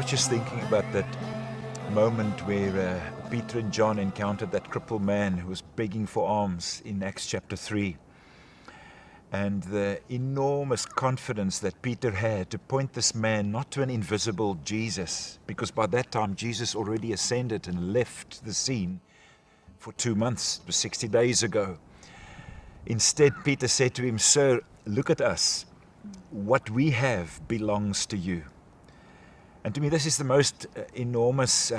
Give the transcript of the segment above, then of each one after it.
was just thinking about that moment where Peter and John encountered that crippled man who was begging for alms in Acts chapter 3. And the enormous confidence that Peter had to point this man not to an invisible Jesus, because by that time Jesus already ascended and left the scene for 2 months. It was 60 days ago. Instead, Peter said to him, "Sir, look at us. What we have belongs to you." And to me, this is the most enormous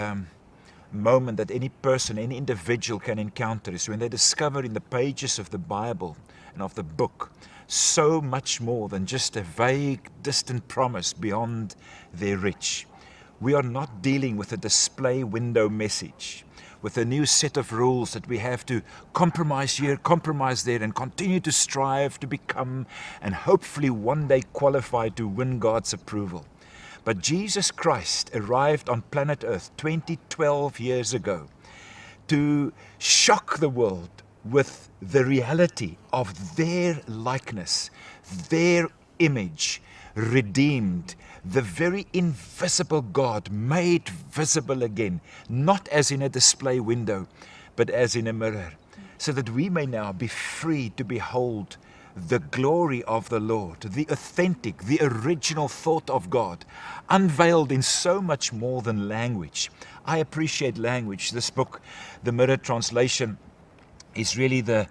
moment that any person, any individual can encounter, is when they discover in the pages of the Bible and of the book so much more than just a vague, distant promise beyond their reach. We are not dealing with a display window message, with a new set of rules that we have to compromise here, compromise there, and continue to strive to become and hopefully one day qualify to win God's approval. But Jesus Christ arrived on planet Earth 12 years ago to shock the world with the reality of their likeness, their image, redeemed, the very invisible God made visible again, not as in a display window, but as in a mirror, so that we may now be free to behold the glory of the Lord, the authentic, the original thought of God, unveiled in so much more than language. I appreciate language. This book, the Mirror Translation, is really the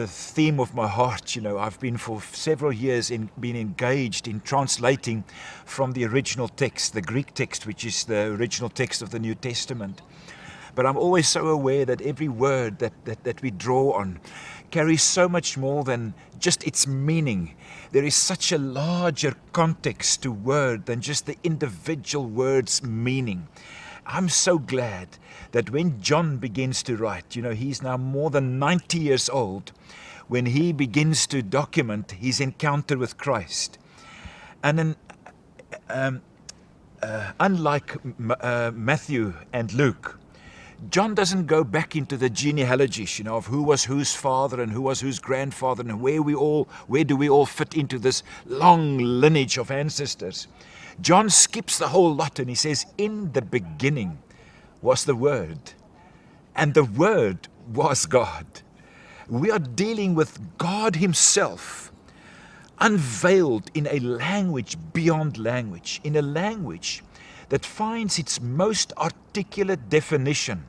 theme of my heart. You know, I've been for several years been engaged in translating from the original text, the Greek text, which is the original text of the New Testament. But I'm always so aware that every word that we draw on carries so much more than just its meaning. There is such a larger context to word than just the individual word's meaning. I'm so glad that when John begins to write, you know, he's now more than 90 years old, when he begins to document his encounter with Christ. And then, unlike Matthew and Luke, John doesn't go back into the genealogies, you know, of who was whose father and who was whose grandfather and where do we all fit into this long lineage of ancestors. John skips the whole lot and he says, "In the beginning was the Word, and the Word was God." We are dealing with God Himself, unveiled in a language beyond language, in a language that finds its most articulate definition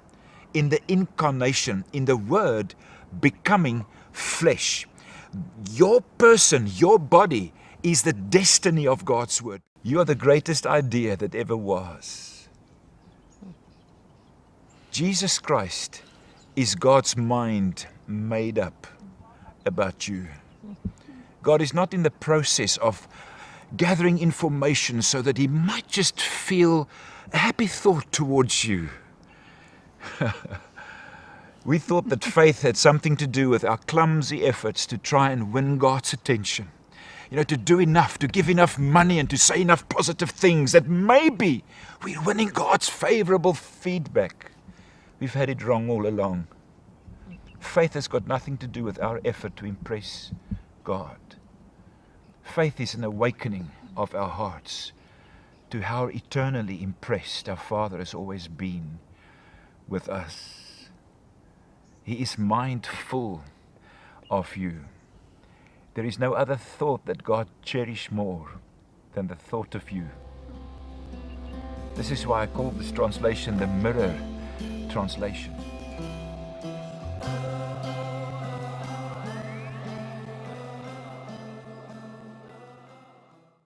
in the incarnation, in the Word becoming flesh. Your person, your body, is the destiny of God's Word. You are the greatest idea that ever was. Jesus Christ is God's mind made up about you. God is not in the process of gathering information so that He might just feel a happy thought towards you. We thought that faith had something to do with our clumsy efforts to try and win God's attention. You know, to do enough, to give enough money and to say enough positive things that maybe we're winning God's favorable feedback. We've had it wrong all along. Faith has got nothing to do with our effort to impress God. Faith is an awakening of our hearts to how eternally impressed our Father has always been with us. He is mindful of you. There is no other thought that God cherishes more than the thought of you. This is why I call this translation the Mirror Translation.